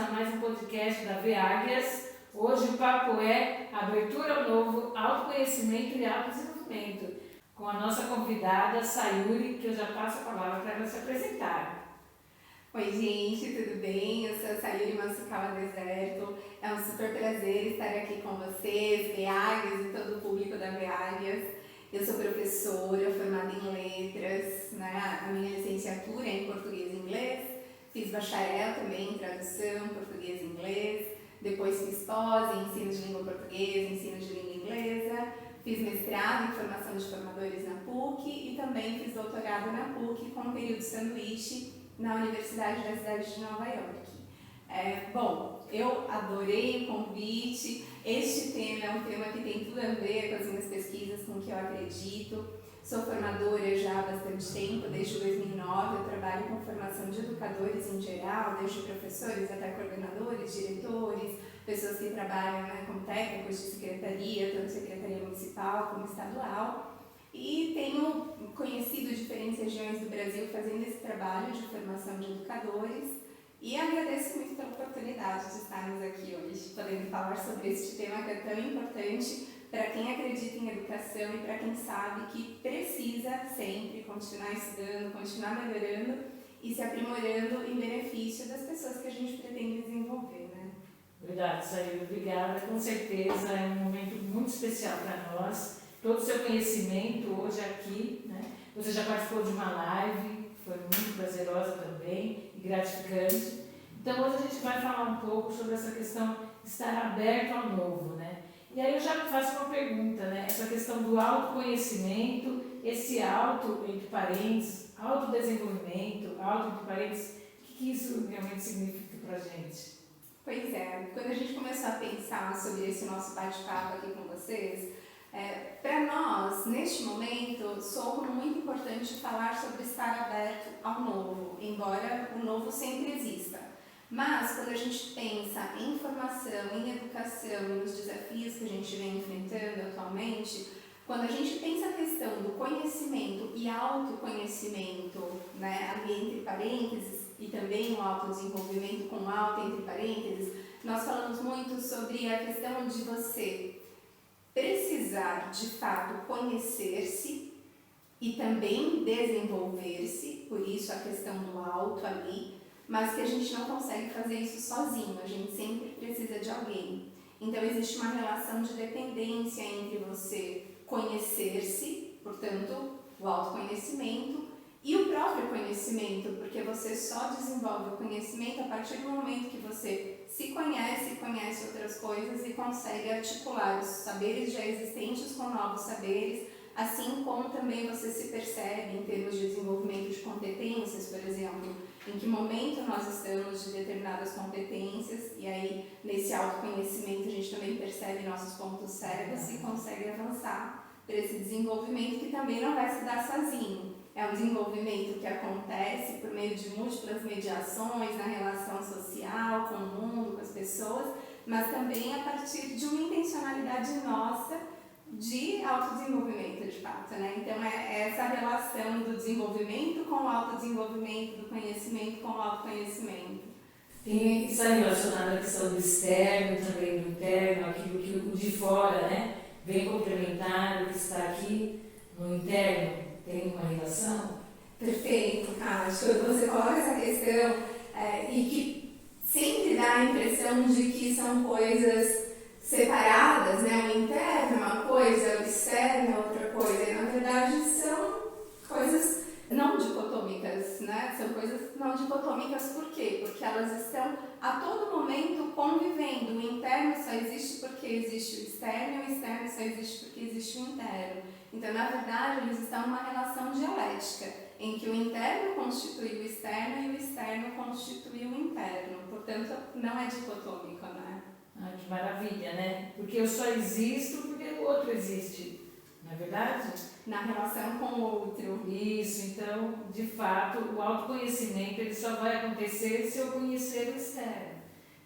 a mais um podcast da Veáguias. Hoje o papo é abertura ao novo, autoconhecimento e autodesenvolvimento, com a nossa convidada Sayuri, que eu já passo a palavra para ela se apresentar. Oi gente, tudo bem? Eu sou a Sayuri Matsukawa Deserto. É um super prazer estar aqui com vocês, Veáguias e todo o público da Veáguias. Eu sou professora, formada em letras, né? A minha licenciatura é em português e inglês. Fiz bacharel também em tradução, português e inglês. Depois fiz pós em ensino de língua portuguesa, ensino de língua inglesa. Fiz mestrado em formação de formadores na PUC e também fiz doutorado na PUC com um período sanduíche na Universidade da cidade de Nova York. Bom, eu adorei o convite. Este tema é um tema que tem tudo a ver com as minhas pesquisas, com o que eu acredito. Sou formadora já há bastante tempo, desde 2009 eu trabalho com formação de educadores em geral, desde professores até coordenadores, diretores, pessoas que trabalham, né, como técnicos de secretaria, tanto secretaria municipal como estadual. E tenho conhecido diferentes regiões do Brasil fazendo esse trabalho de formação de educadores e agradeço muito pela oportunidade de estarmos aqui hoje, podendo falar sobre este tema que é tão importante para quem acredita em educação e para quem sabe que precisa sempre continuar estudando, continuar melhorando e se aprimorando em benefício das pessoas que a gente pretende desenvolver, né? Verdade, Sayuri, obrigada. Com certeza é um momento muito especial para nós. Todo o seu conhecimento hoje aqui, né? Você já participou de uma live, foi muito prazerosa também e gratificante. Então hoje a gente vai falar um pouco sobre essa questão de estar aberto ao novo, né? E aí eu já faço uma pergunta, né? Essa questão do autoconhecimento, esse auto, entre parênteses, autodesenvolvimento, auto entre parênteses, o que isso realmente significa para a gente? Pois é, quando a gente começou a pensar sobre esse nosso bate-papo aqui com vocês, para nós, neste momento, soa como muito importante falar sobre estar aberto ao novo, embora o novo sempre exista. Mas, quando a gente pensa em formação, em educação e nos desafios que a gente vem enfrentando atualmente, quando a gente pensa a questão do conhecimento e autoconhecimento, né, ali entre parênteses, e também o autodesenvolvimento com auto entre parênteses, nós falamos muito sobre a questão de você precisar, de fato, conhecer-se e também desenvolver-se, por isso a questão do auto ali, mas que a gente não consegue fazer isso sozinho, a gente sempre precisa de alguém. Então existe uma relação de dependência entre você conhecer-se, portanto, o autoconhecimento, e o próprio conhecimento, porque você só desenvolve o conhecimento a partir do momento que você se conhece, conhece outras coisas e consegue articular os saberes já existentes com novos saberes, assim como também você se percebe em termos de desenvolvimento de competências, por exemplo, em que momento nós estamos de determinadas competências, e aí nesse autoconhecimento a gente também percebe nossos pontos cegos e consegue avançar para esse desenvolvimento que também não vai se dar sozinho. É um desenvolvimento que acontece por meio de múltiplas mediações na relação social, com o mundo, com as pessoas, mas também a partir de uma intencionalidade nossa de autodesenvolvimento, de fato, né? Então é essa relação do desenvolvimento com o autodesenvolvimento, do conhecimento com o autoconhecimento. Tem está relacionado à questão do externo, também do interno, aquilo que o de fora, né, vem complementar o que está aqui no interno. Tem uma relação? Perfeito, acho que você coloca essa questão e que sempre dá a impressão de que são coisas separadas, né? O interno é uma coisa, o externo é outra coisa, e na verdade são coisas não dicotômicas, né? São coisas não dicotômicas por quê? Porque elas estão a todo momento convivendo. O interno só existe porque existe o externo e o externo só existe porque existe o interno. Então, na verdade, eles estão numa relação dialética, em que o interno constitui o externo e o externo constitui o interno. Portanto, não é dicotômico, né? Ah, que maravilha, né? Porque eu só existo porque o outro existe, não é verdade? Na relação com o outro. Isso, então, de fato, o autoconhecimento ele só vai acontecer se eu conhecer o externo.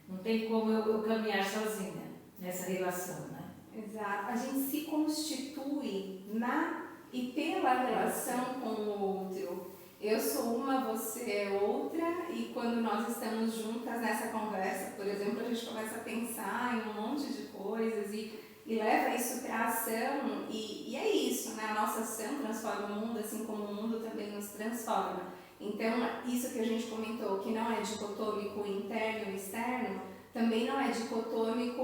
Não tem como eu caminhar sozinha nessa relação, né? Exato. A gente se constitui na e pela relação com o outro. eu sou uma, você é outra, e quando nós estamos juntas nessa conversa, por exemplo, a gente começa a pensar em um monte de coisas e leva isso para a ação, e é isso, né? A nossa ação transforma o mundo, assim como o mundo também nos transforma. Então, isso que a gente comentou, que não é dicotômico interno e externo, também não é dicotômica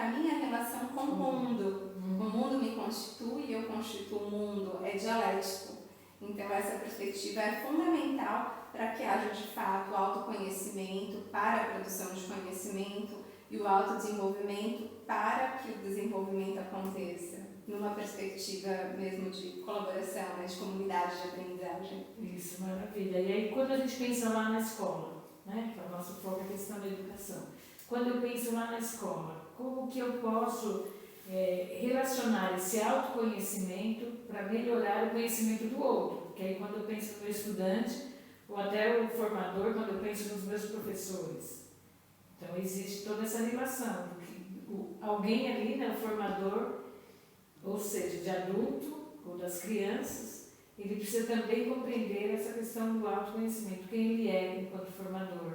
a minha relação com o mundo. O mundo me constitui, eu constituo o mundo, é dialético. Então, essa perspectiva é fundamental para que haja, de fato, o autoconhecimento para a produção de conhecimento e o autodesenvolvimento para que o desenvolvimento aconteça, numa perspectiva mesmo de colaboração, né, de comunidade de aprendizagem. Isso, maravilha. E aí, quando a gente pensa lá na escola, né, que é o nosso foco, a questão da educação, quando eu penso lá na escola, como que eu posso relacionar esse autoconhecimento para melhorar o conhecimento do outro? Porque aí, quando eu penso no meu estudante, ou até o formador, quando eu penso nos meus professores. Então, existe toda essa relação, alguém ali, né, o formador, ou seja, de adulto ou das crianças, ele precisa também compreender essa questão do autoconhecimento, quem ele é enquanto formador.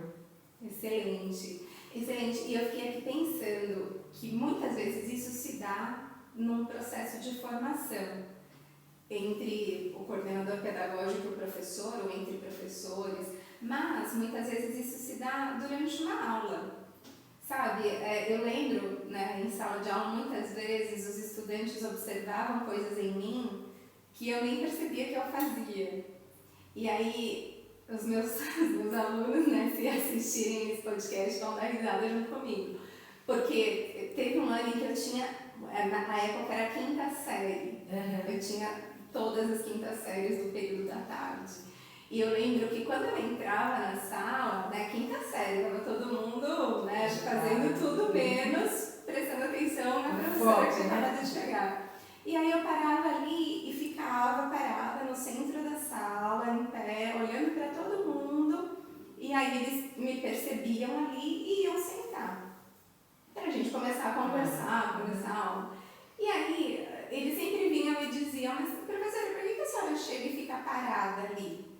Excelente, excelente. E eu fiquei aqui pensando que muitas vezes isso se dá num processo de formação entre o coordenador pedagógico e o professor, ou entre professores, mas muitas vezes isso se dá durante uma aula. Sabe, eu lembro, né, em sala de aula, muitas vezes os estudantes observavam coisas em mim que eu nem percebia que eu fazia. E aí, os meus alunos, né, se assistirem esse podcast, vão dar risada junto comigo. Porque teve um ano em que eu tinha, na época era a 5ª série, eu tinha todas as 5ª séries do período da tarde. E eu lembro que quando eu entrava na sala, né, 5ª série, estava todo mundo, né, fazendo tudo menos, prestando atenção na professora que tinha acabado de chegar. E aí eu parava ali e ficava parada no centro da sala, em pé, olhando para todo mundo, e aí eles me percebiam ali e iam sentar, para a gente começar a conversar, começar a aula. E aí eles sempre vinham e diziam, mas professora, por que a senhora chega e fica parada ali?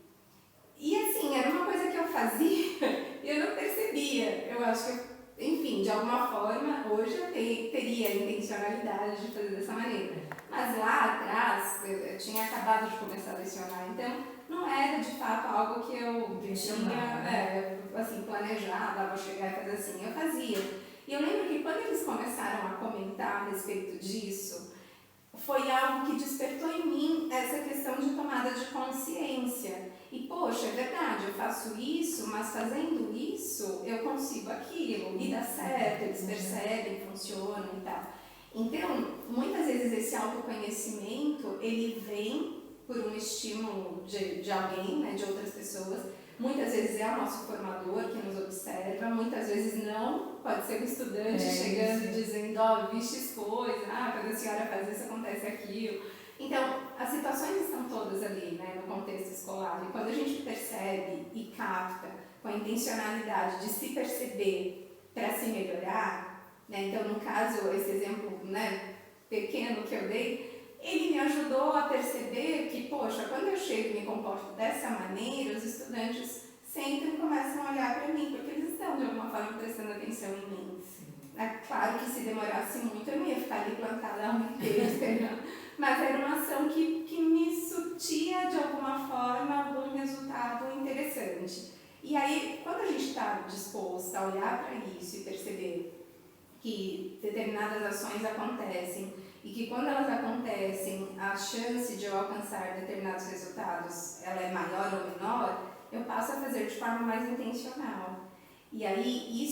E assim, era uma coisa que eu fazia e eu não percebia. Eu acho que, enfim, de alguma forma, hoje eu teria a intencionalidade de fazer dessa maneira. Mas lá atrás, eu tinha acabado de começar a lecionar, então não era de fato algo que eu tinha assim, planejado, vou chegar e fazer assim. Eu fazia. E eu lembro que quando eles começaram a comentar a respeito disso, foi algo que despertou em mim essa questão de tomada de consciência. E, poxa, é verdade, eu faço isso, mas fazendo isso, eu consigo aquilo, e dá certo, eles percebem, funciona e tal. Então, muitas vezes esse autoconhecimento, ele vem por um estímulo de alguém, né, de outras pessoas. Muitas vezes é o nosso formador que nos observa, muitas vezes não, pode ser um estudante chegando e dizendo, vistes coisas, quando a senhora faz isso, acontece aquilo. Então, as situações estão todas ali, né, no contexto escolar, e quando a gente percebe e capta com a intencionalidade de se perceber para se melhorar, né, então, no caso, esse exemplo, né, pequeno que eu dei, ele me ajudou a perceber que, poxa, quando eu chego e me comporto dessa maneira, os estudantes sempre começam a olhar para mim, porque eles estão, de alguma forma, prestando atenção em mim. É claro que se demorasse muito, eu não ia ficar ali plantada a aula inteira esperando, mas era uma ação que me surtia, de alguma forma, algum resultado interessante. E aí, quando a gente está disposto a olhar para isso e perceber que determinadas ações acontecem, e que quando elas acontecem, a chance de eu alcançar determinados resultados ela é maior ou menor, eu passo a fazer de forma mais intencional. E aí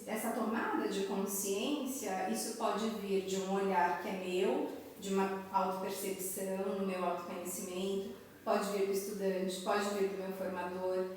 essa tomada de consciência, isso pode vir de um olhar que é meu, de uma autopercepção, no meu autoconhecimento, pode vir do estudante, pode vir do meu formador.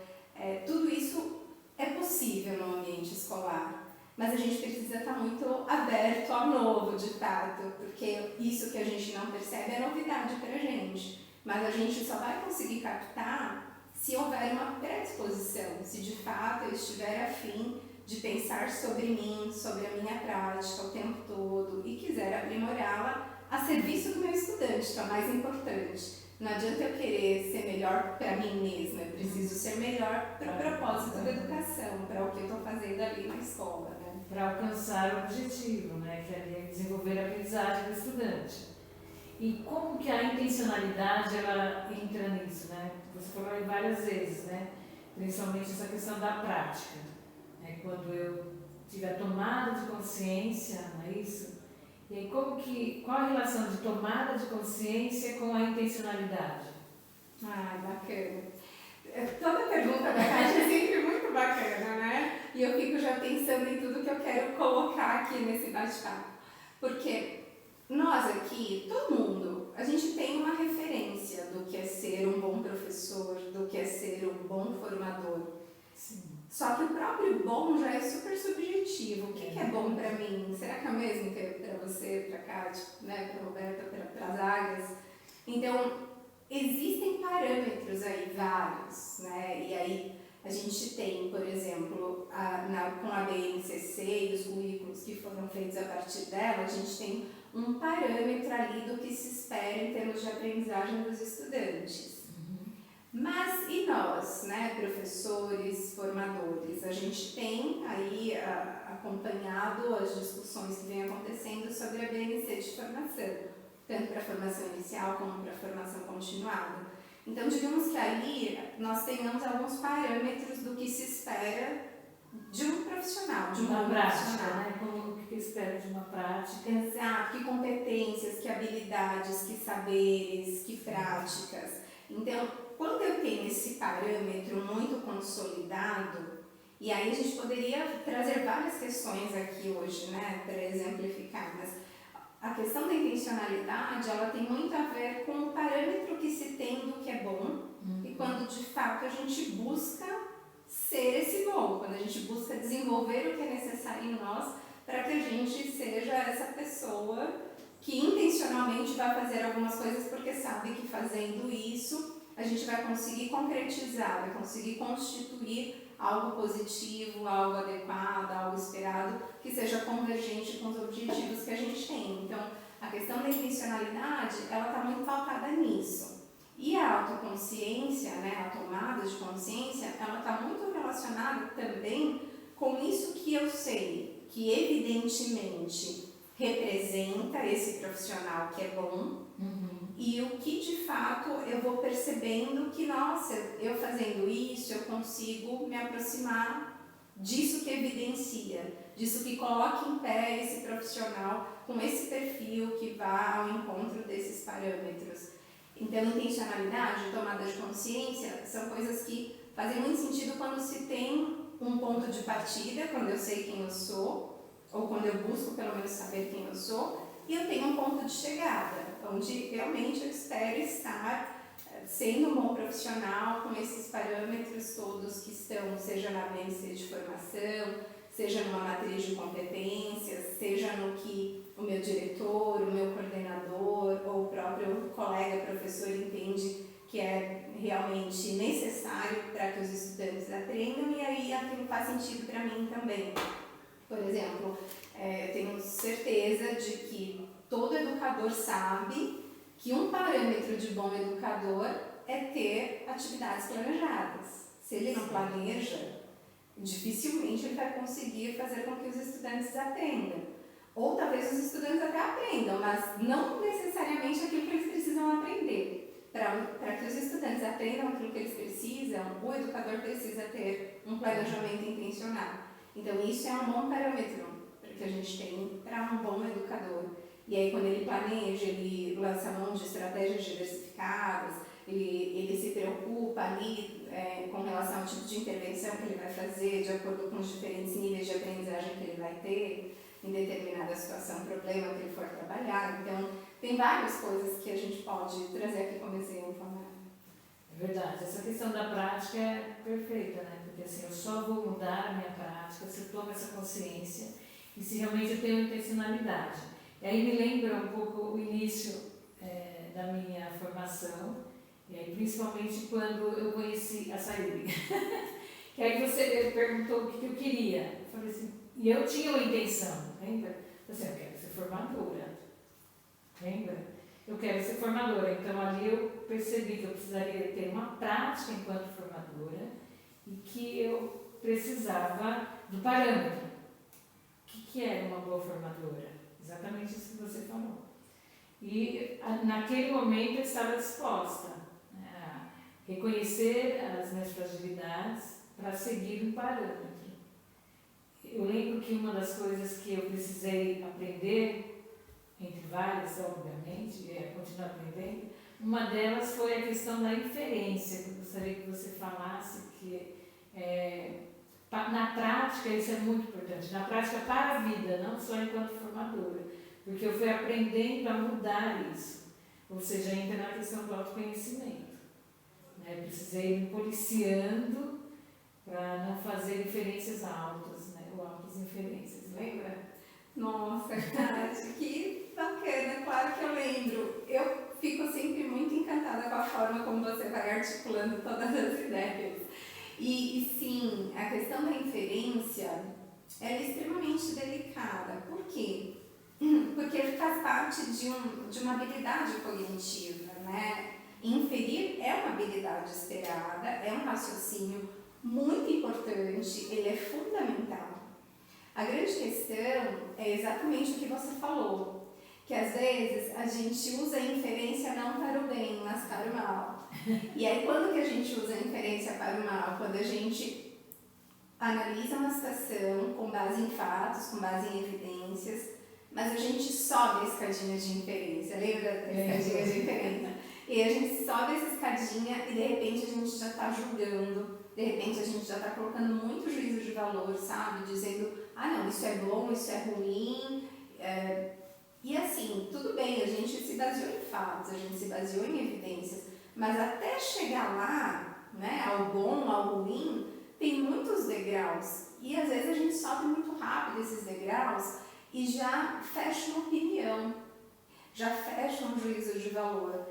Tudo isso é possível no ambiente escolar. Mas a gente precisa estar muito aberto ao novo, de fato, porque isso que a gente não percebe é novidade para a gente. Mas a gente só vai conseguir captar se houver uma predisposição, se de fato eu estiver afim de pensar sobre mim, sobre a minha prática o tempo todo e quiser aprimorá-la a serviço do meu estudante, que é o mais importante. Não adianta eu querer ser melhor para mim mesma, eu preciso ser melhor para o propósito da educação, para o que eu estou fazendo ali na escola, né? Para alcançar o objetivo, né? Que é desenvolver a aprendizagem do estudante. E como que a intencionalidade ela entra nisso, né? Você falou aí várias vezes, né? Principalmente essa questão da prática, né? Quando eu tive a tomada de consciência, não é isso? E aí qual a relação de tomada de consciência com a intencionalidade? Ai, bacana. Toda pergunta da Kátia é sempre muito bacana, né? E eu fico já pensando em tudo que eu quero colocar aqui nesse bate-papo. Porque nós aqui, todo mundo, a gente tem uma referência do que é ser um bom professor, do que é ser um bom formador. Sim. Só que o próprio bom já é super subjetivo. O que é bom para mim? Será que é o mesmo que é para você, para a Kátia, né? Para a Roberta, para as áreas? Então, existem parâmetros aí, vários, né? E aí a gente tem, por exemplo, com a BNCC e os currículos que foram feitos a partir dela, a gente tem um parâmetro ali do que se espera em termos de aprendizagem dos estudantes. Mas e nós, né, professores, formadores? A gente tem aí acompanhado as discussões que vêm acontecendo sobre a BNC de formação, tanto para a formação inicial como para a formação continuada. Então, digamos que ali nós tenhamos alguns parâmetros do que se espera de um profissional, de um bom profissional. Né? Como o que espera de uma prática? Exato, que competências, que habilidades, que saberes, que práticas. Então, quando eu tenho esse parâmetro muito consolidado, e aí a gente poderia trazer várias questões aqui hoje, né, para exemplificar, mas a questão da intencionalidade, ela tem muito a ver com o parâmetro que se tem do que é bom e quando de fato a gente busca ser esse bom, quando a gente busca desenvolver o que é necessário em nós para que a gente seja essa pessoa que intencionalmente vai fazer algumas coisas porque sabe que fazendo isso a gente vai conseguir concretizar, vai conseguir constituir algo positivo, algo adequado, algo esperado, que seja convergente com os objetivos que a gente tem. Então, a questão da intencionalidade, ela está muito pautada nisso. E a autoconsciência, né, a tomada de consciência, ela está muito relacionada também com isso que eu sei, que evidentemente representa esse profissional que é bom, e o que de fato eu vou percebendo que, nossa, eu fazendo isso, eu consigo me aproximar disso que evidencia, disso que coloca em pé esse profissional com esse perfil que vá ao encontro desses parâmetros. Então, intencionalidade, tomada de consciência, são coisas que fazem muito sentido quando se tem um ponto de partida, quando eu sei quem eu sou, ou quando eu busco pelo menos saber quem eu sou, e eu tenho um ponto de chegada, onde realmente eu espero estar sendo um bom profissional com esses parâmetros todos que estão, seja na BNC de formação, seja numa matriz de competências, seja no que o meu diretor, o meu coordenador ou o próprio colega professor entende que é realmente necessário para que os estudantes aprendam, e aí aquilo faz sentido para mim também. Por exemplo, tenho certeza de que todo educador sabe que um parâmetro de bom educador é ter atividades planejadas. Se ele não planeja, dificilmente ele vai conseguir fazer com que os estudantes aprendam. Ou talvez os estudantes até aprendam, mas não necessariamente aquilo que eles precisam aprender. Para que os estudantes aprendam aquilo que eles precisam, o educador precisa ter um planejamento intencional. Então, isso é um bom parâmetro que a gente tem para um bom educador. E aí, quando ele planeja, ele lança mão de estratégias diversificadas, ele se preocupa ali com relação ao tipo de intervenção que ele vai fazer, de acordo com os diferentes níveis de aprendizagem que ele vai ter em determinada situação, problema que ele for trabalhar. Então, tem várias coisas que a gente pode trazer aqui como exemplo, né? É verdade, essa questão da prática é perfeita, né? Porque assim, eu só vou mudar a minha prática se eu tomo essa consciência e se realmente eu tenho intencionalidade. E aí me lembra um pouco o início da minha formação, e aí principalmente quando eu conheci a Sayuri. Que aí você perguntou o que eu queria. Eu falei assim, e eu tinha uma intenção, lembra? Eu falei assim, eu quero ser formadora, lembra? eu quero ser formadora. Então ali eu percebi que eu precisaria ter uma prática enquanto formadora e que eu precisava do parâmetro. O que é uma boa formadora? Exatamente isso que você falou. E naquele momento eu estava disposta, né, a reconhecer as minhas fragilidades para seguir um parâmetro. Eu lembro que uma das coisas que eu precisei aprender, entre várias, obviamente, continuo aprendendo, uma delas foi a questão da inferência, que eu gostaria que você falasse, que na prática isso é muito importante, na prática para a vida, não só enquanto formadora, porque eu fui aprendendo a mudar isso, ou seja, entra na questão do autoconhecimento. Né? Precisei me policiando para não fazer inferências altas, né? Ou altas inferências, lembra? Nossa, Tati, que bacana, claro que eu lembro. Eu fico sempre muito encantada com a forma como você vai articulando todas as ideias. E sim, a questão da inferência ela é extremamente delicada. Por quê? Porque faz parte de uma habilidade cognitiva, né? Inferir é uma habilidade esperada, é um raciocínio muito importante, ele é fundamental. A grande questão é exatamente o que você falou, que às vezes a gente usa a inferência não para o bem, mas para o mal. E aí quando que a gente usa a inferência para o mal? Quando a gente analisa uma situação com base em fatos, com base em evidências, mas a gente sobe a escadinha de inferência, lembra da escadinha de inferência? E a gente sobe essa escadinha e de repente a gente já está julgando, de repente a gente já está colocando muito juízo de valor, sabe? Dizendo, ah não, isso é bom, isso é ruim. E assim, tudo bem, a gente se baseou em fatos, a gente se baseou em evidências, mas até chegar lá, né, ao bom, ao ruim, tem muitos degraus. E às vezes a gente sobe muito rápido esses degraus e já fecha uma opinião, já fecha um juízo de valor.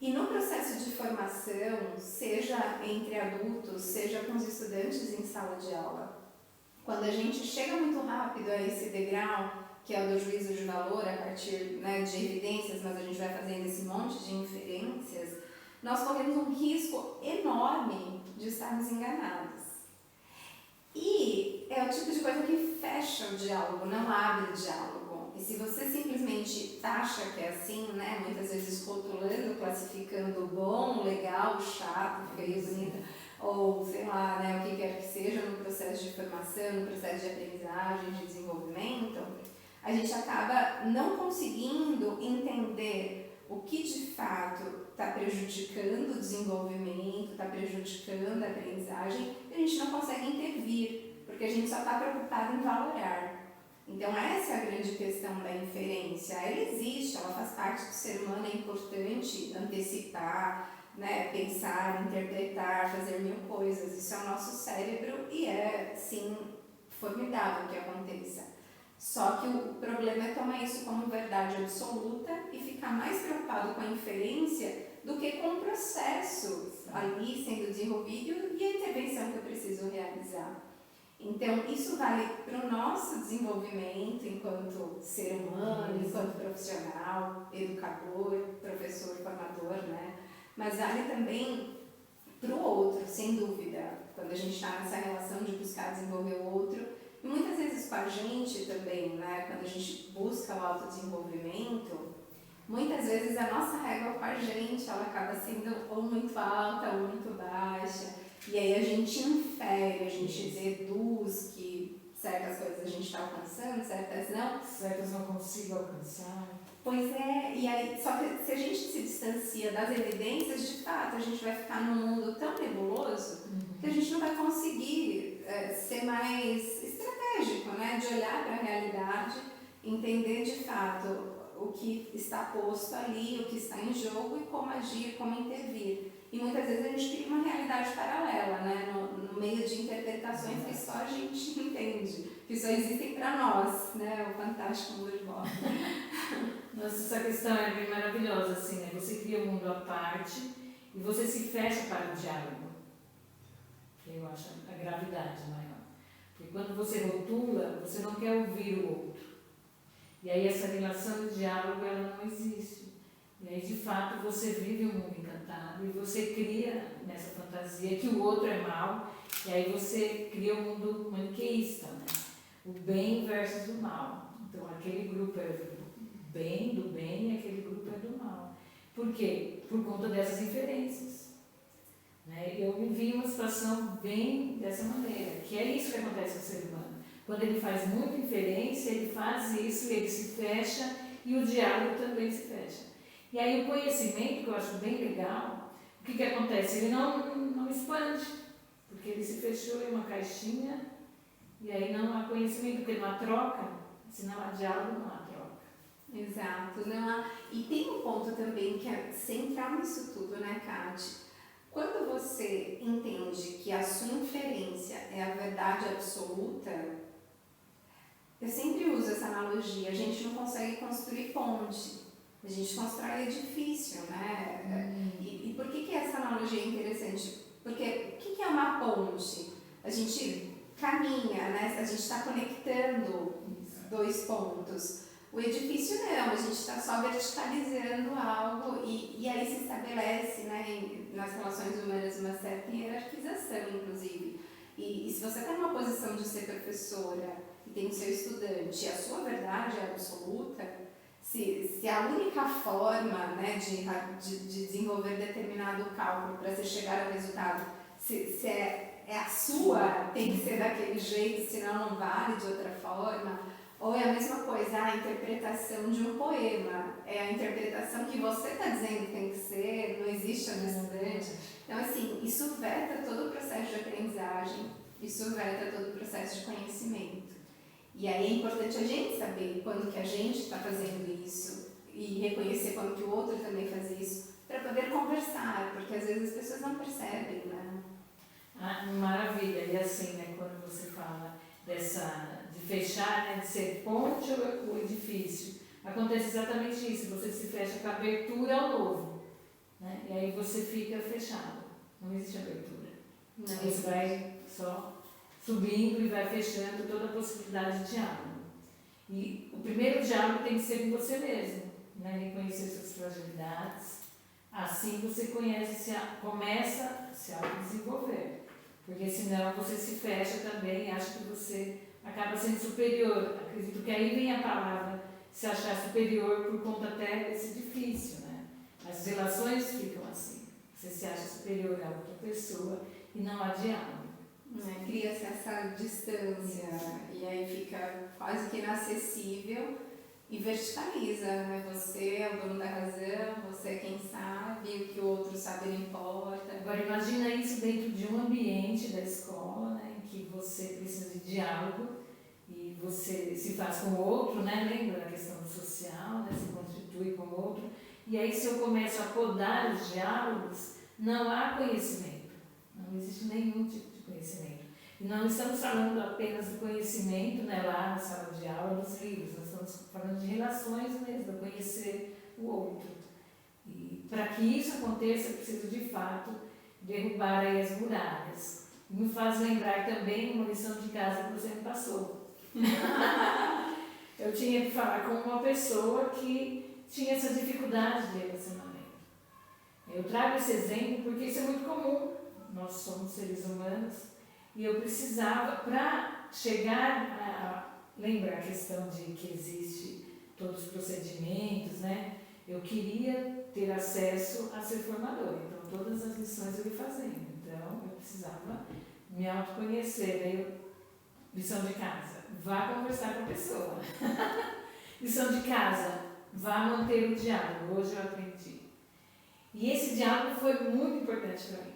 E no processo de formação, seja entre adultos, seja com os estudantes em sala de aula, quando a gente chega muito rápido a esse degrau, que é o do juízo de valor, a partir, né, de evidências, mas a gente vai fazendo esse monte de inferências, nós corremos um risco enorme de estarmos enganados. E é o tipo de coisa que fecha o diálogo, não abre o diálogo. E se você simplesmente taxa que é assim, né, muitas vezes rotulando, classificando bom, legal, chato, feio, bonito, ou sei lá, né, o que quer que seja no processo de formação, no processo de aprendizagem, de desenvolvimento, a gente acaba não conseguindo entender o que de fato está prejudicando o desenvolvimento, está prejudicando a aprendizagem, e a gente não consegue intervir, porque a gente só está preocupado em valorar. Então essa é a grande questão da inferência. Ela existe, ela faz parte do ser humano, é importante antecipar, né, pensar, interpretar, fazer mil coisas. Isso é o nosso cérebro e é, sim, formidável que aconteça. Só que o problema é tomar isso como verdade absoluta e ficar mais preocupado com a inferência do que com o processo ali sendo desenvolvido e a intervenção que eu preciso realizar. Então, isso vale para o nosso desenvolvimento enquanto ser humano, enquanto profissional, educador, professor, formador, né? Mas vale também para o outro, sem dúvida, quando a gente está nessa relação de buscar desenvolver o outro, e muitas vezes com a gente também, né? Quando a gente busca o autodesenvolvimento, muitas vezes a nossa régua com a gente, ela acaba sendo ou muito alta ou muito baixa, e aí a gente infere, a gente deduz que certas coisas a gente está alcançando, certas não consigo alcançar. Pois é, e aí, só que se a gente se distancia das evidências, de fato, a gente vai ficar num mundo tão nebuloso que a gente não vai conseguir ser mais estratégico, né? De olhar para a realidade, entender de fato o que está posto ali, o que está em jogo e como agir, como intervir. E muitas vezes a gente cria uma realidade paralela, né? No meio de interpretações que só a gente entende, que só existem para nós, né? O fantástico mundo de Bob. Nossa, essa questão é bem maravilhosa, assim, né? Você cria um mundo à parte e você se fecha para o diálogo, que eu acho a gravidade maior. Porque quando você rotula, você não quer ouvir o outro. E aí essa relação de diálogo, ela não existe. E aí, de fato, você vive um mundo encantado e você cria nessa fantasia que o outro é mal, e aí você cria um mundo maniqueísta, né? O bem versus o mal. Então, aquele grupo é do bem e aquele grupo é do mal. Por quê? Por conta dessas inferências. Né? Eu vivi uma situação bem dessa maneira, que é isso que acontece com o ser humano. Quando ele faz muita inferência, ele faz isso, ele se fecha e o diálogo também se fecha. E aí o conhecimento, que eu acho bem legal, o que acontece? Ele não expande, porque ele se fechou em uma caixinha e aí não há conhecimento, porque não há troca, se não há diálogo, não há troca. Exato. Não há... E tem um ponto também que é central nisso tudo, né, Kati? Quando você entende que a sua inferência é a verdade absoluta, eu sempre uso essa analogia, a gente não consegue construir ponte, a gente constrói edifício, né? E por que essa analogia é interessante? Porque o que é uma ponte? A gente caminha, né? A gente está conectando dois pontos. O edifício não, a gente está só verticalizando algo e aí se estabelece, né, nas relações humanas uma certa hierarquização, inclusive. E se você está numa posição de ser professora e tem o seu estudante, a sua verdade é absoluta, se a única forma, né, de desenvolver determinado cálculo para você chegar ao resultado, se é a sua, tem que ser daquele jeito, senão não vale de outra forma. Ou é a mesma coisa, a interpretação de um poema, é a interpretação que você está dizendo que tem que ser, não existe a do estudante. Então, assim, isso veta todo o processo de aprendizagem, isso veta todo o processo de conhecimento. E aí é importante a gente saber quando que a gente está fazendo isso e reconhecer quando que o outro também faz isso, para poder conversar, porque às vezes as pessoas não percebem, né? Ah, maravilha, e assim, né, quando você fala de fechar, né, de ser ponte ou edifício, acontece exatamente isso, você se fecha com a abertura ao novo, né, e aí você fica fechado, não existe abertura. Não, você vai só subindo e vai fechando toda a possibilidade de diálogo. E o primeiro diálogo tem que ser com você mesmo, né, reconhecer suas fragilidades, assim você começa a se autodesenvolver. Porque senão você se fecha também e acha que você acaba sendo superior. Acredito que aí vem a palavra se achar superior por conta até desse difícil, né? As relações ficam assim. Você se acha superior a outra pessoa e não há diálogo. Cria-se essa distância e aí fica quase que inacessível e verticaliza, né? Você é o dono da razão, você é quem sabe, o que o outro sabe não importa. Agora imagina isso dentro de um ambiente da escola, né, em que você precisa de diálogo e você se faz com o outro, né, lembra da questão social, né, se constitui com o outro, e aí se eu começo a podar os diálogos, não há conhecimento, não existe nenhum tipo de conhecimento. E não estamos falando apenas do conhecimento, né, lá na sala de aula, nos livros, nós estamos falando de relações mesmo, de conhecer o outro. E para que isso aconteça, eu preciso de fato derrubar aí as muralhas. Me faz lembrar também uma lição de casa que você me passou. Eu tinha que falar com uma pessoa que tinha essa dificuldade de relacionamento. Eu trago esse exemplo porque isso é muito comum. Nós somos seres humanos e eu precisava, para chegar a lembrar a questão de que existe todos os procedimentos, né? Eu queria ter acesso a ser formadora, então todas as lições eu ia fazendo. Então eu precisava me autoconhecer. Aí lição de casa, vá conversar com a pessoa. Lição de casa, vá manter o diálogo. Hoje eu aprendi. E esse diálogo foi muito importante para mim,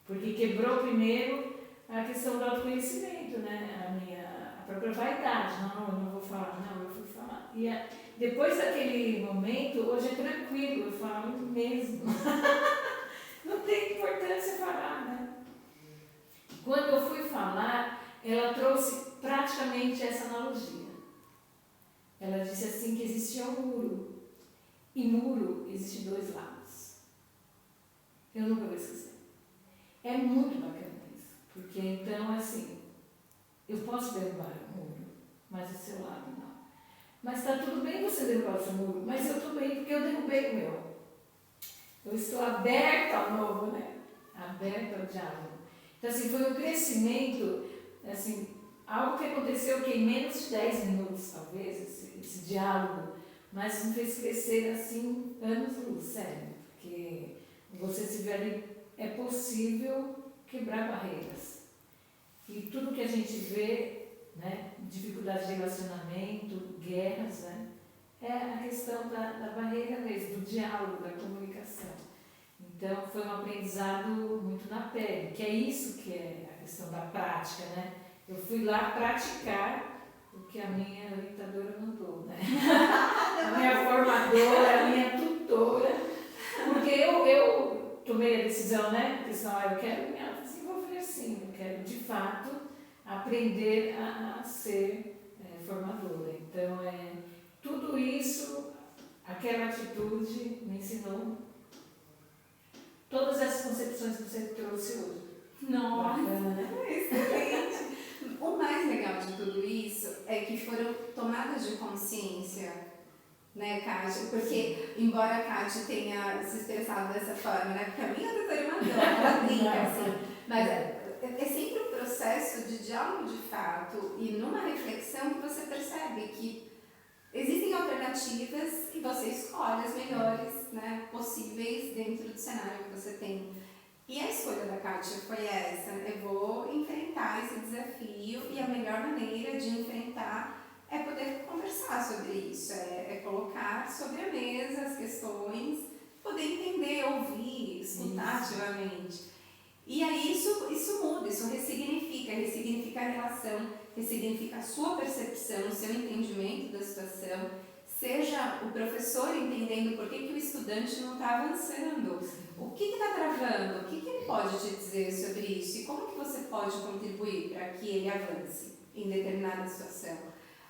porque quebrou primeiro a questão do autoconhecimento, né? A própria vaidade. Não, eu não vou falar, não, eu fui falar. E depois daquele momento, hoje é tranquilo, eu falo mesmo. Não tem importância falar, né? Quando eu fui falar, ela trouxe praticamente essa analogia. Ela disse assim que existia um muro. E muro existe dois lados. Eu nunca vou esquecer. É muito bacana isso. Porque então, assim, eu posso derrubar o muro, mas o seu lado não. Mas está tudo bem você derrubar o seu muro, mas eu estou bem porque eu derrubei o meu. Eu estou aberta ao novo, né? Aberta ao diálogo. Então, assim, foi um crescimento, assim, algo que aconteceu que em menos de 10 minutos, talvez, esse diálogo, mas me fez crescer, assim, anos-luz, sério. Porque você se vê ali, é possível quebrar barreiras. E tudo que a gente vê, né, dificuldade de relacionamento, guerras, né, é a questão da barreira mesmo, do diálogo, da comunicação. Então, foi um aprendizado muito na pele, que é isso que é a questão da prática, né? Eu fui lá praticar o que a minha orientadora mandou, né? A minha formadora, a minha tutora, porque eu tomei a decisão, né? Eu quero me desenvolver assim, eu quero, de fato, aprender a ser formadora. Então, tudo isso, aquela atitude me ensinou todas essas concepções que você trouxe hoje. Nossa, bacana, né? excelente! O mais legal de tudo isso é que foram tomadas de consciência, né, Kátia? Porque, embora a Kátia tenha se expressado dessa forma, né? Porque a minha doutora mandou, ela brinca assim, mas é sempre um processo de diálogo de fato e numa reflexão que você percebe que existem alternativas e você escolhe as melhores, né, possíveis dentro do cenário que você tem. E a escolha da Kátia foi essa: eu vou enfrentar esse desafio e a melhor maneira de enfrentar é poder conversar sobre isso, é colocar sobre a mesa as questões, poder entender, ouvir, escutar ativamente. E aí isso muda, isso ressignifica a relação, ressignifica a sua percepção, o seu entendimento da situação, seja o professor entendendo por que o estudante não está avançando, o que está travando, o que ele pode te dizer sobre isso e como que você pode contribuir para que ele avance em determinada situação.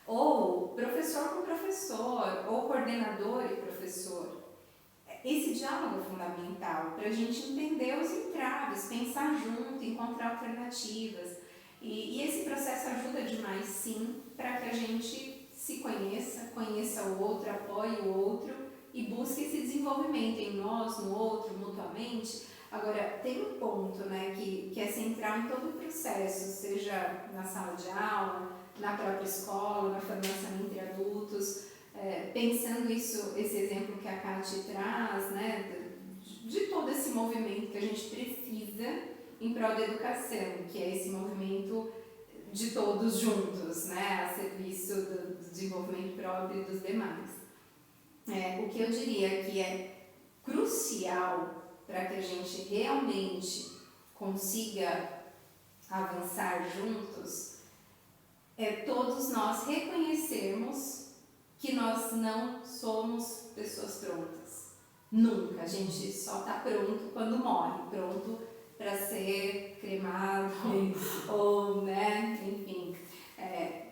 Ou professor com professor, ou coordenador e professor. Esse diálogo é fundamental para a gente entender os entraves, pensar junto, encontrar alternativas. E esse processo ajuda demais, sim, para que a gente se conheça o outro, apoie o outro e busque esse desenvolvimento em nós, no outro, mutuamente. Agora, tem um ponto, né, que é central em todo o processo, seja na sala de aula, na própria escola, na formação entre adultos, pensando esse exemplo que a Kátia traz, né, de todo esse movimento que a gente precisa em prol da educação, que é esse movimento de todos juntos, né, a serviço do desenvolvimento próprio e dos demais. O que eu diria que é crucial para que a gente realmente consiga avançar juntos é todos nós reconhecermos que nós não somos pessoas prontas. Nunca. A gente só está pronto quando morre, pronto para ser cremado ou, né, enfim.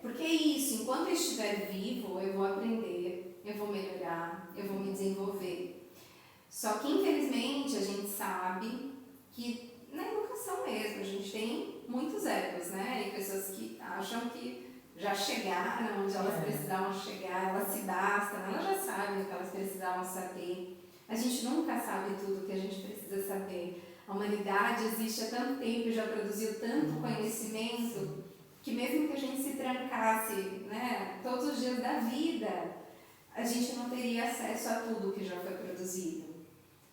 Porque é isso, enquanto eu estiver vivo, eu vou aprender, eu vou melhorar, eu vou me desenvolver. Só que, infelizmente, a gente sabe que na educação mesmo, a gente tem muitos egos, né, e pessoas que acham que já chegaram onde elas precisavam chegar, elas se bastam, elas já sabem o que elas precisavam saber. A gente nunca sabe tudo o que a gente precisa saber. A humanidade existe há tanto tempo e já produziu tanto conhecimento que mesmo que a gente se trancasse, né, todos os dias da vida, a gente não teria acesso a tudo que já foi produzido.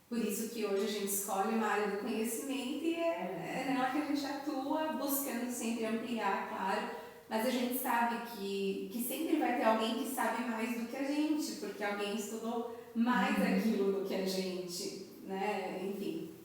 Por isso que hoje a gente escolhe uma área do conhecimento e é nela que a gente atua, buscando sempre ampliar, claro. Mas a gente sabe que sempre vai ter alguém que sabe mais do que a gente, porque alguém estudou mais aquilo do que a gente, né? Enfim,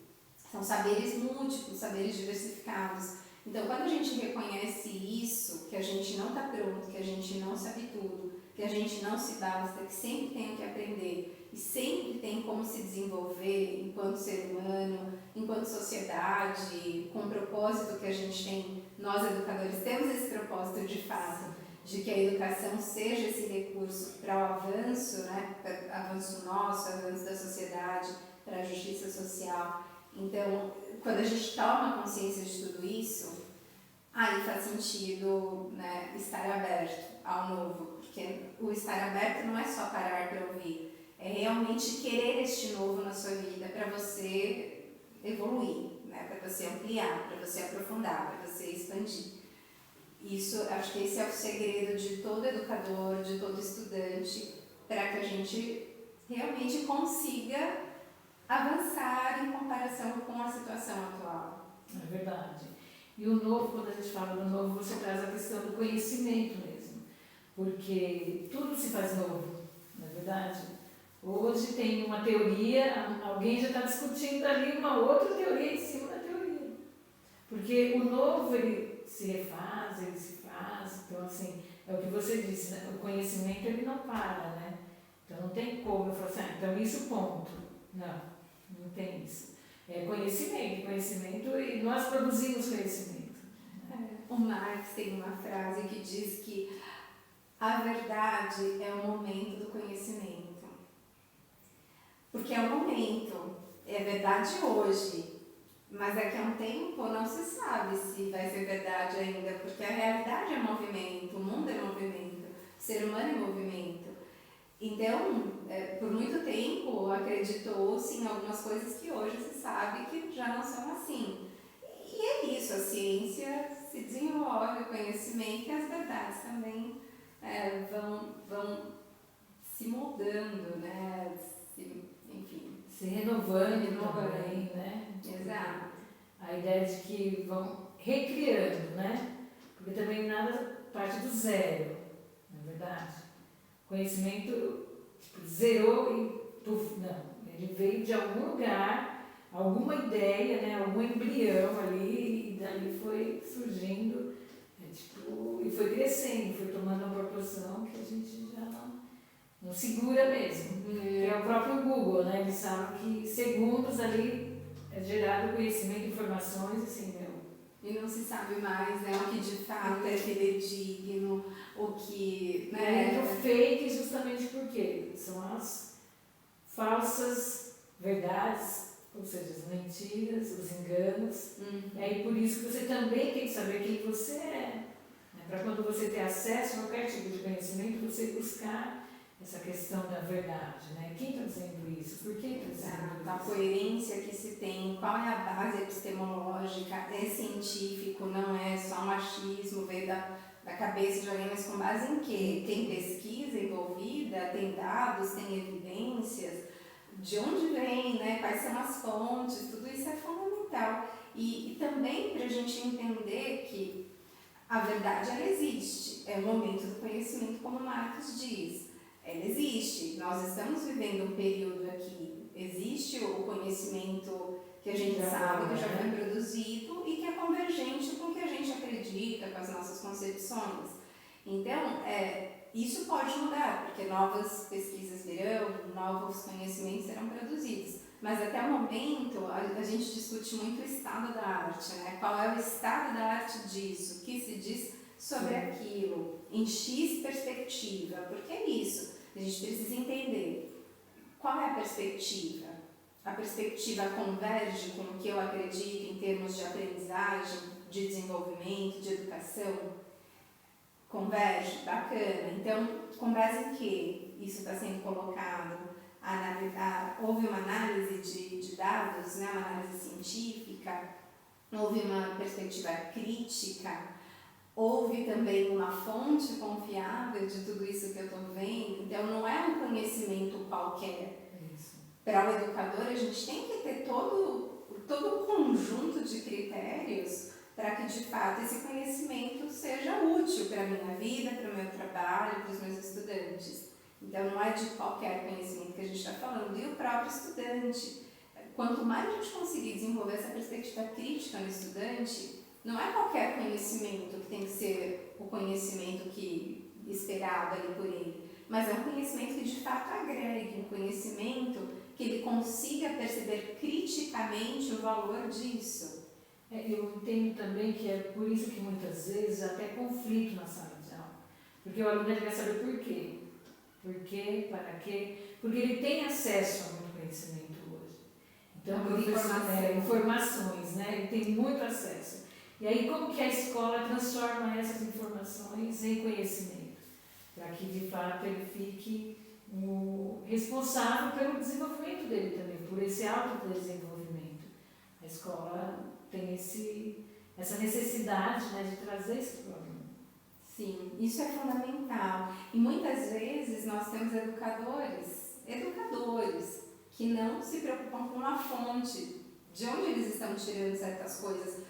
são saberes múltiplos, saberes diversificados. Então, quando a gente reconhece isso, que a gente não está pronto, que a gente não sabe tudo, que a gente não se basta, que sempre tem o que aprender e sempre tem como se desenvolver enquanto ser humano, enquanto sociedade, com o propósito que a gente tem. Nós, educadores, temos esse propósito de fato, de que a educação seja esse recurso para o avanço, né, para o avanço nosso, avanço da sociedade, para a justiça social. Então, quando a gente toma consciência de tudo isso, aí faz sentido, né, estar aberto ao novo, porque o estar aberto não é só parar para ouvir, é realmente querer este novo na sua vida para você evoluir, né? Para você ampliar, para você aprofundar, para você expandir. Isso, acho que esse é o segredo de todo educador, de todo estudante, para que a gente realmente consiga avançar em comparação com a situação atual. É verdade. E o novo, quando a gente fala do novo, você traz a questão do conhecimento mesmo. Porque tudo se faz novo, não é verdade? Hoje tem uma teoria, alguém já está discutindo ali uma outra teoria em cima da teoria. Porque o novo, ele se refaz, ele se faz. Então, assim, é o que você disse, né? O conhecimento, ele não para, né? Então, não tem como eu falar assim, então isso ponto. Não tem isso. É conhecimento e nós produzimos conhecimento. O Marx tem uma frase que diz que a verdade é o momento do conhecimento. Porque é o momento, é verdade hoje, mas daqui a um tempo não se sabe se vai ser verdade ainda, porque a realidade é movimento, o mundo é movimento, o ser humano é movimento. Então, por muito tempo acreditou-se em algumas coisas que hoje se sabe que já não são assim. E é isso, a ciência se desenvolve, o conhecimento e as verdades também vão se moldando, né? Enfim. Se renovando também, né? Exato. A ideia de que vão recriando, né? Porque também nada parte do zero, não é verdade? Conhecimento tipo, zerou e puf, não. Ele veio de algum lugar, alguma ideia, né? Algum embrião ali, e daí foi surgindo, e foi crescendo, foi tomando uma proporção que a gente já não segura mesmo. É o próprio Google, né? Eles sabem que segundos ali é gerado conhecimento, informações, assim, E não se sabe mais, né, o que de fato é fidedigno, o que... Né? É o fake justamente porque são as falsas verdades, ou seja, as mentiras, os enganos. E aí por isso que você também tem que saber quem você é. Né? Para quando você ter acesso a qualquer tipo de conhecimento, você buscar essa questão da verdade, né? Quem está dizendo isso? Por que está dizendo isso? A coerência que se tem, qual é a base epistemológica, é científico, não é só um achismo, veio da cabeça de alguém, mas com base em quê? Tem pesquisa envolvida, tem dados, tem evidências, de onde vem, né? Quais são as fontes, tudo isso é fundamental. E também para a gente entender que a verdade ela existe, é o momento do conhecimento, como Marx diz. Ela existe, nós estamos vivendo um período aqui, existe o conhecimento que a gente sabe que já foi produzido e que é convergente com o que a gente acredita, com as nossas concepções. Então, isso pode mudar, porque novas pesquisas virão, novos conhecimentos serão produzidos. Mas até o momento, a gente discute muito o estado da arte, né? Qual é o estado da arte disso, o que se diz sobre aquilo, em X perspectiva, porque é isso. A gente precisa entender qual é a perspectiva. A perspectiva converge com o que eu acredito em termos de aprendizagem, de desenvolvimento, de educação? Converge? Bacana. Então, com base em que isso está sendo colocado? Houve uma análise de dados, né? Uma análise científica, houve uma perspectiva crítica, houve também uma fonte confiável de tudo isso que eu estou vendo. Então, não é um conhecimento qualquer. Para o educador, a gente tem que ter todo um conjunto de critérios para que, de fato, esse conhecimento seja útil para a minha vida, para o meu trabalho, para os meus estudantes. Então, não é de qualquer conhecimento que a gente está falando. E o próprio estudante, quanto mais a gente conseguir desenvolver essa perspectiva crítica no estudante, não é qualquer conhecimento que tem que ser o conhecimento que esperado ali por ele, mas é um conhecimento que de fato agregue, um conhecimento que ele consiga perceber criticamente o valor disso. Eu entendo também que é por isso que muitas vezes até conflito na sala de aula, porque o aluno quer saber por quê. Por quê, para quê, porque ele tem acesso a muito conhecimento hoje. Então, informações, né? Ele tem muito acesso. E aí, como que a escola transforma essas informações em conhecimento? para que de fato ele fique responsável pelo desenvolvimento dele também, por esse autodesenvolvimento. A escola tem essa necessidade, né, de trazer esse problema. Sim, isso é fundamental. E muitas vezes nós temos educadores que não se preocupam com a fonte, de onde eles estão tirando certas coisas.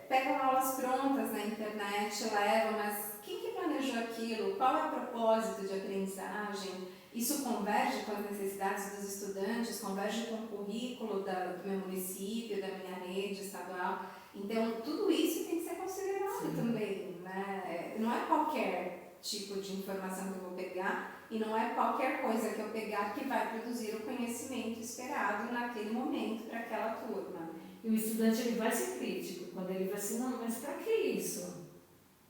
Pegam aulas prontas na internet, levam, mas quem que planejou aquilo? Qual é o propósito de aprendizagem? Isso converge com as necessidades dos estudantes, converge com o currículo do meu município, da minha rede estadual. Então, tudo isso tem que ser considerado também, né? Não é qualquer tipo de informação que eu vou pegar e não é qualquer coisa que eu pegar que vai produzir o conhecimento esperado naquele momento para aquela turma. E o estudante ele vai ser crítico quando ele vai assim, não, mas para que isso?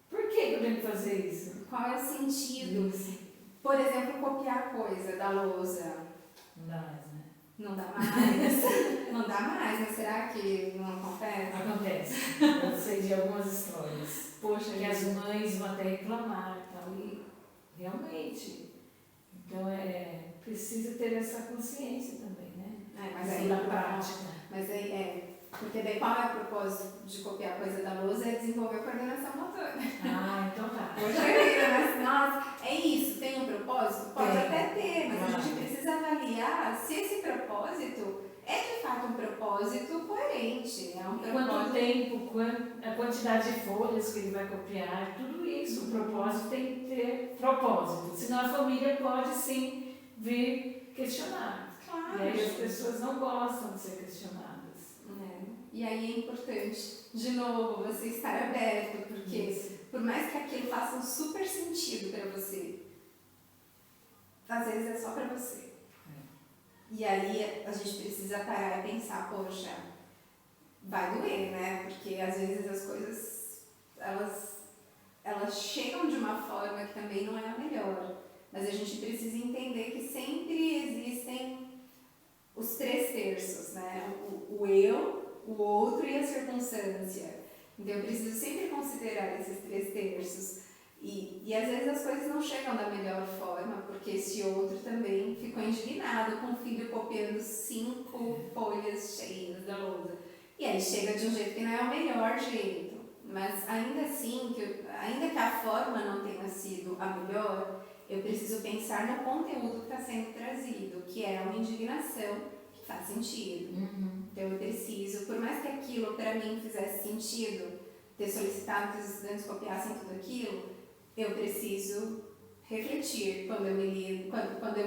Por que eu tenho que fazer isso? Qual é o sentido? Por exemplo, copiar coisa da lousa. Não dá mais, né? Não dá mais. Não dá mais, mas será que não acontece? Acontece. Eu sei de algumas histórias. Poxa, que as mães vão até reclamar, tal, e realmente. Então precisa ter essa consciência também, né? Mas aí da prática. Mas aí porque daí qual é o propósito de copiar coisa da lousa? É desenvolver coordenação motora. Então tá. Poxa vida, mas nossa, é isso, tem um propósito? Pode até ter, mas a gente precisa avaliar se esse propósito é de fato um propósito coerente. É um propósito... Quanto tempo, a quantidade de folhas que ele vai copiar, tudo isso, o propósito tem que ter propósito. Senão a família pode sim vir questionar. Claro. E aí as pessoas não gostam de ser questionadas. E aí é importante, de novo, você estar aberto, porque por mais que aquilo faça um super sentido para você, às vezes é só para você. E aí a gente precisa parar e pensar, poxa, vai doer, né? Porque às vezes as coisas, elas chegam de uma forma que também não é a melhor. Mas a gente precisa entender que sempre existem os 3/3, né? O eu, o outro e a circunstância. Então eu preciso sempre considerar esses 3/3. E às vezes as coisas não chegam da melhor forma, porque esse outro também ficou indignado com o filho copiando 5 folhas cheias da lousa. E aí chega de um jeito que não é o melhor jeito. Mas ainda assim, ainda que a forma não tenha sido a melhor, eu preciso pensar no conteúdo que está sendo trazido, que é uma indignação que faz sentido. Então eu preciso, por mais que aquilo para mim fizesse sentido, ter solicitado que os estudantes copiassem tudo aquilo, eu preciso refletir quando eu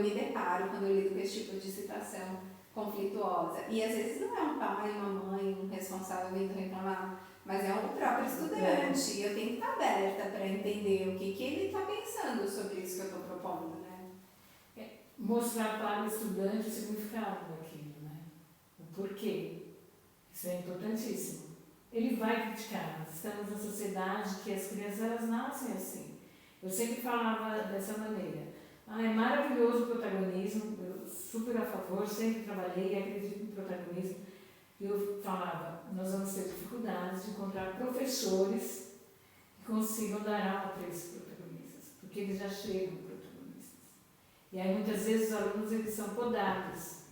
me deparo, quando eu lido com esse tipo de situação conflituosa. E às vezes não é um pai, uma mãe, um responsável vindo reclamar, mas é o próprio estudante. E eu tenho que estar aberta para entender o que ele está pensando sobre isso que eu estou propondo, né? Mostrar para o estudante o significado daquilo, né? O porquê. Isso é importantíssimo. Ele vai criticar. Nós estamos numa sociedade que as crianças elas nascem assim. Eu sempre falava dessa maneira. É maravilhoso o protagonismo, eu super a favor, sempre trabalhei e acredito no protagonismo. Eu falava, nós vamos ter dificuldades de encontrar professores que consigam dar aula para esses protagonistas, porque eles já chegam protagonistas. E aí muitas vezes os alunos eles são podados.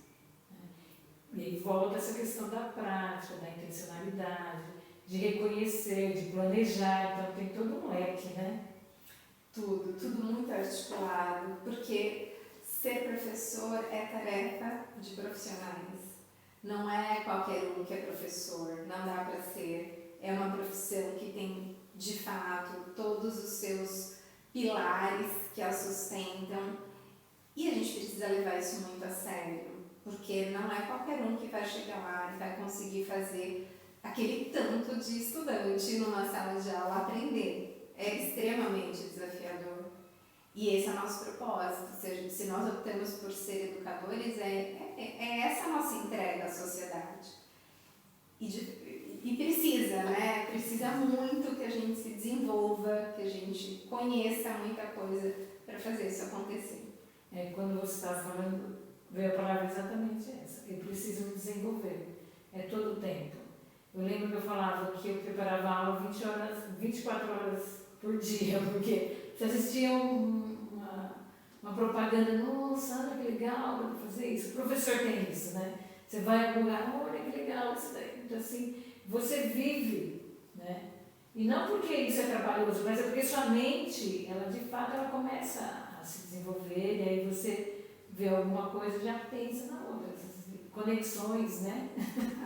E aí volta essa questão da prática, da intencionalidade, de reconhecer, de planejar, então tem todo um leque, né? Tudo muito articulado, porque ser professor é tarefa de profissionais. Não é qualquer um que é professor, não dá para ser. É uma profissão que tem, de fato, todos os seus pilares que a sustentam. E a gente precisa levar isso muito a sério, porque não é qualquer um que vai chegar lá e vai conseguir fazer aquele tanto de estudante numa sala de aula aprender. É extremamente desafiador. E esse é o nosso propósito. Ou seja, se nós optamos por ser educadores, é essa a nossa entrega à sociedade. E precisa, né? Precisa muito que a gente se desenvolva, que a gente conheça muita coisa para fazer isso acontecer. Quando você está falando, veio a palavra exatamente essa. Eu preciso me desenvolver. É todo o tempo. Eu lembro que eu falava que eu preparava a aula 24 horas por dia, porque você assistia uma uma propaganda, nossa, olha que legal, dá para fazer isso. O professor tem isso, né? Você vai a algum lugar, olha que legal isso daí. Então, assim, você vive, né? E não porque isso é trabalhoso, mas é porque sua mente, ela de fato, ela começa a se desenvolver, e aí você vê alguma coisa e já pensa na outra. Essas conexões, né?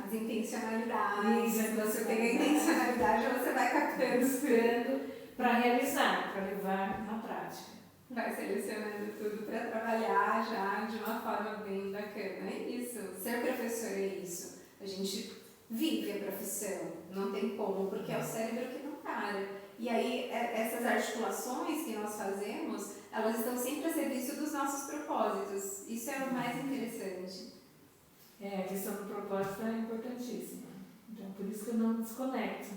As intencionalidades. Isso, Você tem a intencionalidade, você vai captando para realizar, para levar na prática. Vai selecionando tudo para trabalhar já de uma forma bem bacana. É isso. Ser professor é isso. A gente vive a profissão, não tem como, porque é o cérebro que não para. E aí, essas articulações que nós fazemos, elas estão sempre a serviço dos nossos propósitos. Isso é o mais interessante. A questão do propósito é importantíssima. Então, por isso que eu não me desconecto.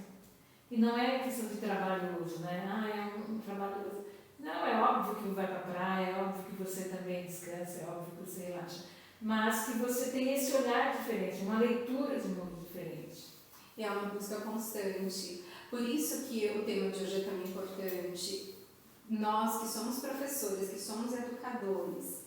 E não é questão de trabalhoso, né? É um trabalhoso. Não, é óbvio que vai para a praia, é óbvio que você também descansa, é óbvio que você relaxa. Mas que você tem esse olhar diferente, uma leitura de mundo diferente. E é uma busca constante. Por isso que o tema de hoje é tão importante. Nós que somos professores, que somos educadores,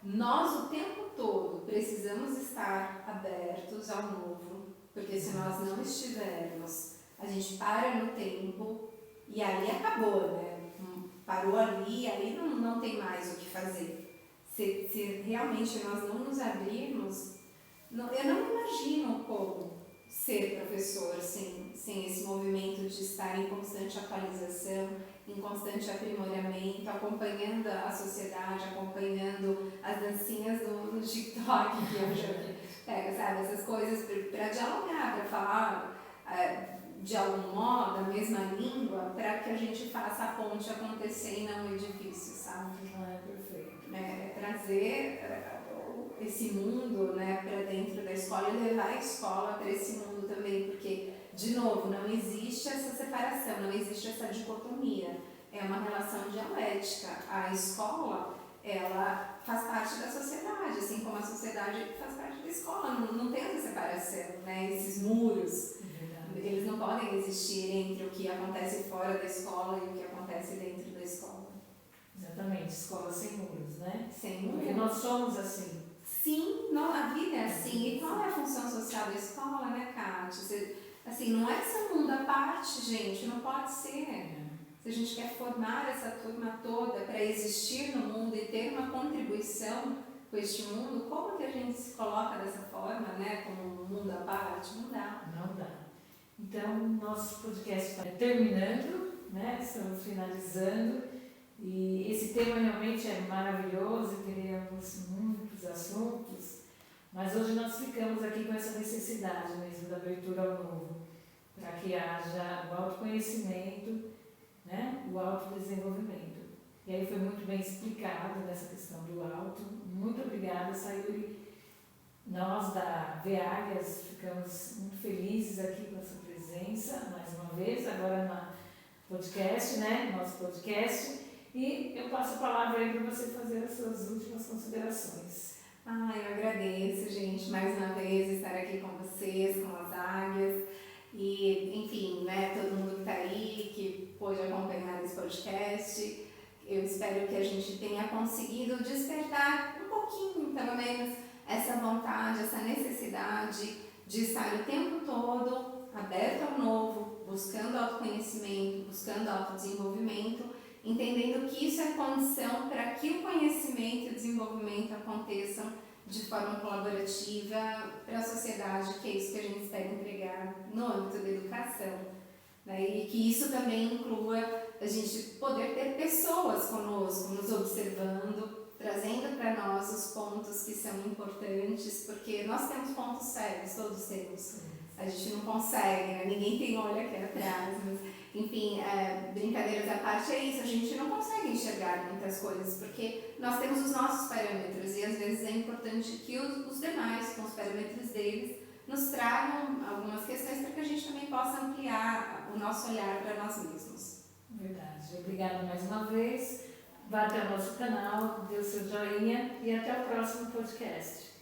nós o tempo todo precisamos estar abertos ao novo, porque se nós não estivermos, a gente para no tempo e ali acabou, né? Parou ali, aí não tem mais o que fazer. Se realmente nós não nos abrirmos, eu não imagino como ser professor sem esse movimento de estar em constante atualização, em constante aprimoramento, acompanhando a sociedade, acompanhando as dancinhas do TikTok, que eu já pego, sabe, essas coisas para dialogar, para falar de algum modo, a mesma língua, para que a gente faça a ponte acontecer e não o edifício, sabe? Perfeito. Trazer esse mundo, né, para dentro da escola e levar a escola para esse mundo também, porque, de novo, não existe essa separação, não existe essa dicotomia, é uma relação dialética. A escola, ela faz parte da sociedade, assim como a sociedade faz parte da escola, não tem essa separação, né, esses muros. Eles não podem existir entre o que acontece fora da escola e o que acontece dentro da escola. Exatamente, escola sem muros, né? Sem muros. Porque nós somos assim. Sim, não, a vida é assim. E qual é a função social da escola, né, Kátia? Assim, não é esse mundo à parte, gente, não pode ser. Se a gente quer formar essa turma toda para existir no mundo e ter uma contribuição com este mundo, como que a gente se coloca dessa forma, né, como um mundo à parte? Não dá. Não dá. Então, nosso podcast está terminando, né? Estamos finalizando. E esse tema realmente é maravilhoso, teríamos muitos assuntos, mas hoje nós ficamos aqui com essa necessidade mesmo da abertura ao novo, para que haja o autoconhecimento, né? O autodesenvolvimento. E aí foi muito bem explicado nessa questão do auto. Muito obrigada, Sayuri. Nós da VEAGAS ficamos muito felizes aqui com a sua presença, mais uma vez, agora no podcast, né? Nosso podcast. E eu passo a palavra aí para você fazer as suas últimas considerações. Eu agradeço, gente, mais uma vez estar aqui com vocês, com as águias. E, enfim, né, todo mundo que está aí, que pôde acompanhar esse podcast, eu espero que a gente tenha conseguido despertar um pouquinho, pelo menos, essa vontade, essa necessidade de estar o tempo todo aberto ao novo, buscando autoconhecimento, buscando autodesenvolvimento, entendendo que isso é condição para que o conhecimento e o desenvolvimento aconteçam de forma colaborativa para a sociedade, que é isso que a gente espera entregar no âmbito da educação. Né? E que isso também inclua a gente poder ter pessoas conosco, nos observando, trazendo para nós os pontos que são importantes, porque nós temos pontos cegos, todos temos. A gente não consegue, né? Ninguém tem olho aqui atrás, mas, enfim, brincadeiras à parte é isso, a gente não consegue enxergar muitas coisas, porque nós temos os nossos parâmetros e às vezes é importante que os demais, com os parâmetros deles, nos tragam algumas questões para que a gente também possa ampliar o nosso olhar para nós mesmos. Verdade. Obrigada mais uma vez. Vá até o nosso canal, dê o seu joinha e até o próximo podcast.